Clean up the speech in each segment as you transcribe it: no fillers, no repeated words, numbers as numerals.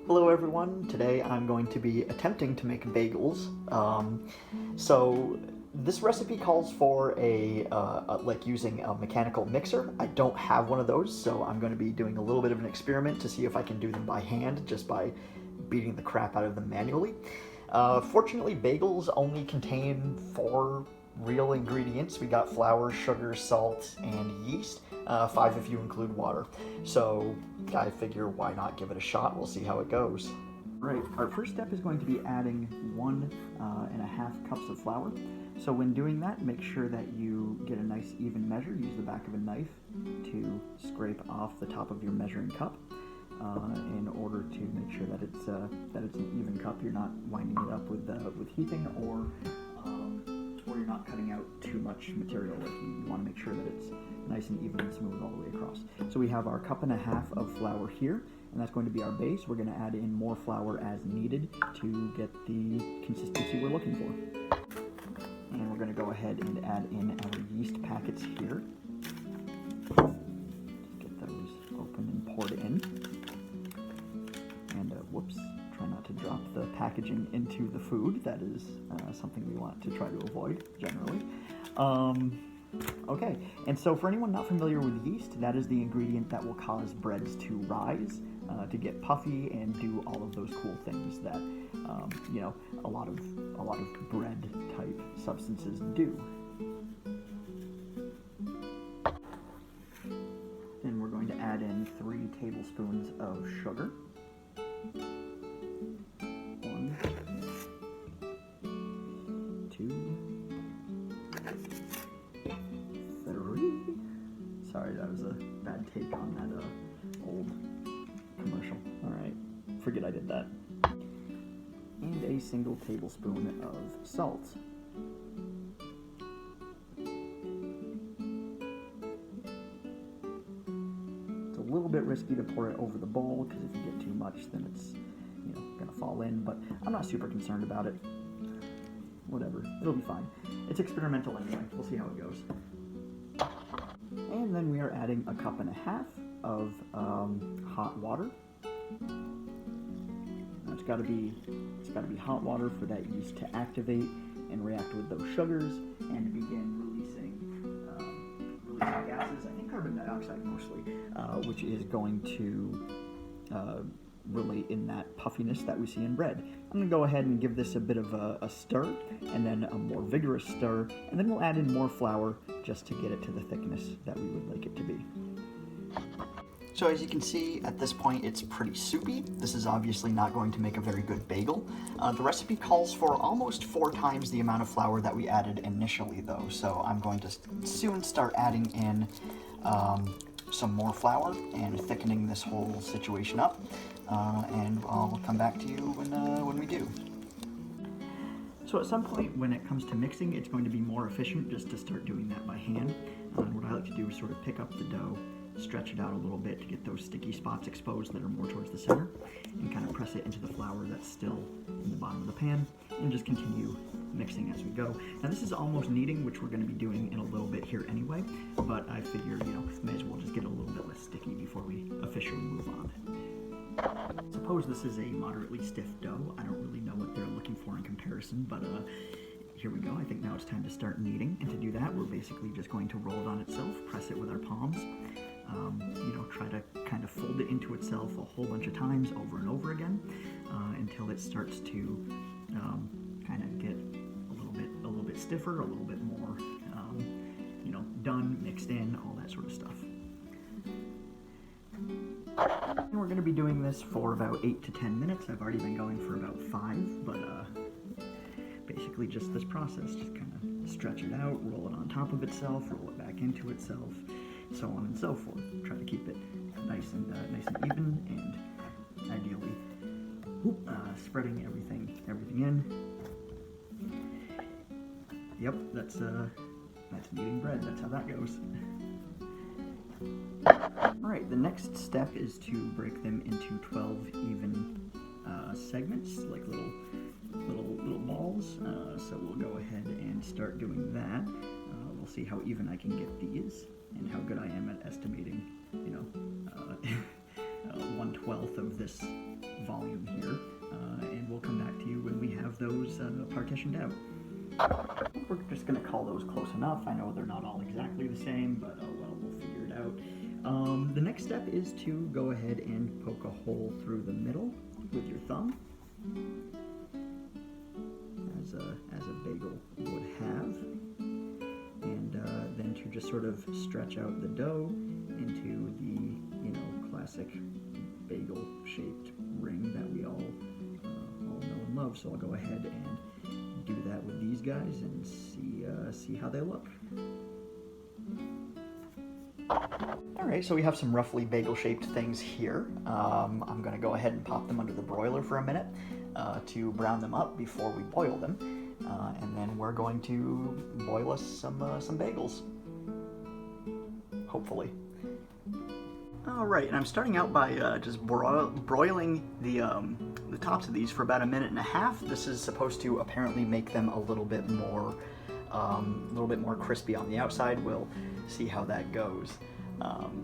Hello everyone, today I'm going to be attempting to make bagels. So this recipe calls for like using a mechanical mixer. I don't have one of those, so I'm going to be doing a little bit of an experiment to see if I can do them by hand, just by beating the crap out of them manually. Fortunately, bagels only contain 4 real ingredients. We got flour, sugar, salt, and yeast. 5 if you include water. So I figure why not give it a shot. We'll see how it goes. Right, our first step is going to be adding 1.5 cups of flour. So when doing that, make sure that you get a nice even measure. Use the back of a knife to scrape off the top of your measuring cup in order to make sure that it's an even cup. You're not winding it up with heaping, or you're not cutting out too much material. Like, you want to make sure that it's nice and even and smooth all the way across. So we have our 1.5 cups of flour here, and that's going to be our base. We're going to add in more flour as needed to get the consistency we're looking for. And we're going to go ahead and add in our yeast packets here. Just get those open and poured in. And whoops, try not to drop the packaging into the food. That is something we want to try to avoid generally. Okay, and so for anyone not familiar with yeast, that is the ingredient that will cause breads to rise, to get puffy, and do all of those cool things that a lot of bread type substances do. Then we're going to add in 3 tablespoons of sugar. 1, 2, 3. Sorry, that was a bad take on that old commercial. Alright, forget I did that. And a single tablespoon of salt. It's a little bit risky to pour it over the bowl, because if you get too much, then it's gonna fall in, but I'm not super concerned about it. Whatever, it'll be fine. It's experimental anyway. We'll see how it goes. And then we are adding 1.5 cups of hot water. Now it's got to be hot water for that yeast to activate and react with those sugars and begin releasing gases. I think carbon dioxide mostly, which is going to relate in that puffiness that we see in bread. I'm going to go ahead and give this a bit of a stir, and then a more vigorous stir, and then we'll add in more flour just to get it to the thickness that we would like it to be. So as you can see, at this point it's pretty soupy. This is obviously not going to make a very good bagel. The recipe calls for almost 4 times the amount of flour that we added initially though, so I'm going to soon start adding in some more flour and thickening this whole situation up, and I'll come back to you when we do. So at some point when it comes to mixing, it's going to be more efficient just to start doing that by hand. What I like to do is sort of pick up the dough, stretch it out a little bit to get those sticky spots exposed that are more towards the center, and kind of press it into the flour that's still in the bottom of the pan, and just continue mixing as we go. Now this is almost kneading, which we're going to be doing in a little bit here anyway, but I figure, may as well just get a little bit less sticky before we officially move on. Suppose this is a moderately stiff dough. I don't really know what they're looking for in comparison, but here we go. I think now it's time to start kneading, and to do that, we're basically just going to roll it on itself, press it with our palms, try to kind of fold it into itself a whole bunch of times over and over again until it starts to kind of get a little bit stiffer, a little bit more, done, mixed in, all that sort of stuff. And we're going to be doing this for about 8 to 10 minutes. I've already been going for about 5, but basically just this process, just kind of stretch it out, roll it on top of itself, roll it back into itself, so on and so forth. Try to keep it nice and even, and ideally spreading everything in. Yep, that's kneading bread. That's how that goes. Alright, the next step is to break them into 12 even segments, like little balls. So we'll go ahead and start doing that. We'll see how even I can get these, and how good I am at estimating, 1/12 1/12 of this volume here, and we'll come back to you when we have those partitioned out. We're just going to call those close enough. I know they're not all exactly the same, but oh well, we'll figure it out. The next step is to go ahead and poke a hole through the middle with your thumb, as a bagel would have, and then to just sort of stretch out the dough into the, classic bagel-shaped ring that we all know and love. So I'll go ahead and do that with these guys and see how they look. Alright, so we have some roughly bagel-shaped things here. I'm going to go ahead and pop them under the broiler for a minute to brown them up before we boil them. And then we're going to boil us some bagels. Hopefully. Alright, and I'm starting out by just broiling the tops of these for about 1.5 minutes. This is supposed to apparently make them a little bit more crispy on the outside. We'll see how that goes.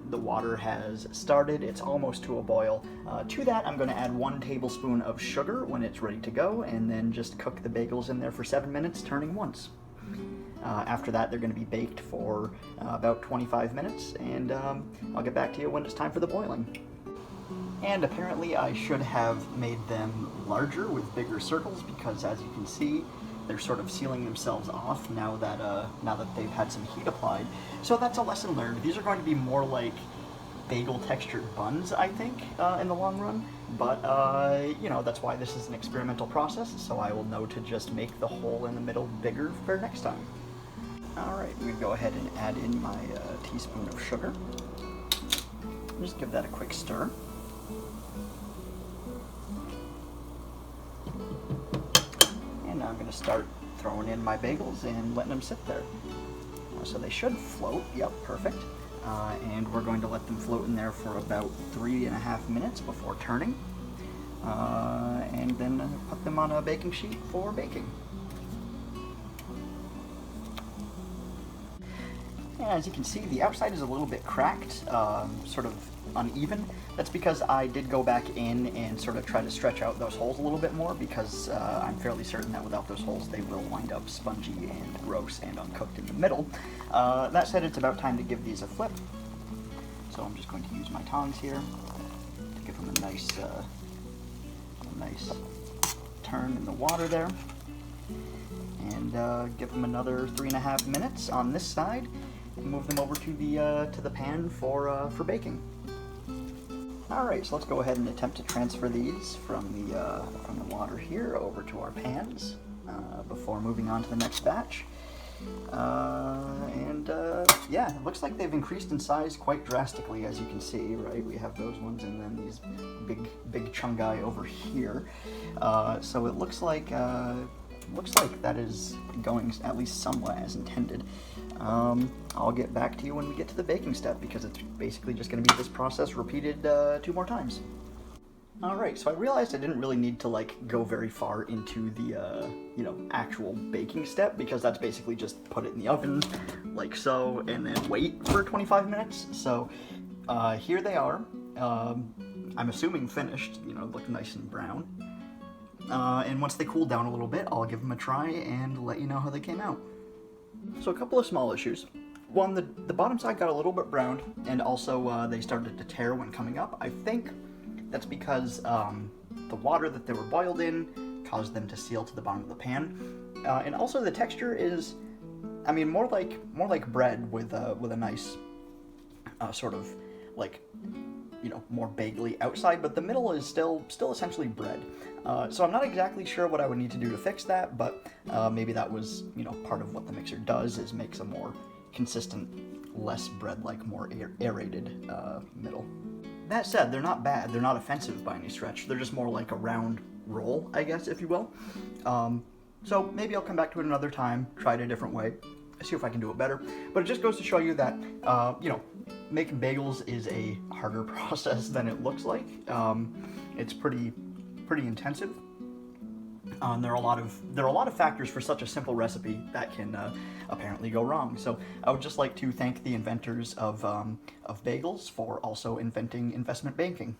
The water has started, it's almost to a boil. To that, I'm going to add 1 tablespoon of sugar when it's ready to go, and then just cook the bagels in there for 7 minutes, turning once. After that, they're going to be baked for about 25 minutes, and I'll get back to you when it's time for the boiling. And apparently I should have made them larger with bigger circles, because as you can see, they're sort of sealing themselves off now that they've had some heat applied. So that's a lesson learned. These are going to be more like bagel textured buns, I think, in the long run. But, that's why this is an experimental process, so I will know to just make the hole in the middle bigger for next time. Alright, I'm going to go ahead and add in my teaspoon of sugar. Just give that a quick stir. And now I'm going to start throwing in my bagels and letting them sit there. So they should float. Yep, perfect. And we're going to let them float in there for about 3.5 minutes before turning. And then put them on a baking sheet for baking. And as you can see, the outside is a little bit cracked, sort of uneven. That's because I did go back in and sort of try to stretch out those holes a little bit more, because I'm fairly certain that without those holes they will wind up spongy and gross and uncooked in the middle. That said, it's about time to give these a flip. So I'm just going to use my tongs here to give them a nice turn in the water there. And give them another 3.5 minutes on this side, and move them over to the pan for baking. Alright, so let's go ahead and attempt to transfer these from the water here over to our pans before moving on to the next batch. Yeah, it looks like they've increased in size quite drastically, as you can see, right? We have those ones and then these big chungai over here. So it looks like that is going at least somewhat as intended. I'll get back to you when we get to the baking step, because it's basically just going to be this process repeated 2 more times. Alright, so I realized I didn't really need to go very far into the actual baking step, because that's basically just put it in the oven like so and then wait for 25 minutes. So here they are. I'm assuming finished, look nice and brown. And once they cool down a little bit, I'll give them a try and let you know how they came out. So a couple of small issues. One, the bottom side got a little bit browned, and also they started to tear when coming up. I think that's because the water that they were boiled in caused them to seal to the bottom of the pan. And also the texture is, more like bread with a nice sort of more bagely outside, but the middle is still essentially bread. So I'm not exactly sure what I would need to do to fix that, but maybe that was, part of what the mixer does, is makes a more consistent, less bread-like, more aerated middle. That said, they're not bad. They're not offensive by any stretch. They're just more like a round roll, I guess, if you will. So maybe I'll come back to it another time, try it a different way, see if I can do it better. But it just goes to show you that, making bagels is a harder process than it looks like. It's pretty intensive. There are a lot of factors for such a simple recipe that can apparently go wrong. So I would just like to thank the inventors of bagels for also inventing investment banking.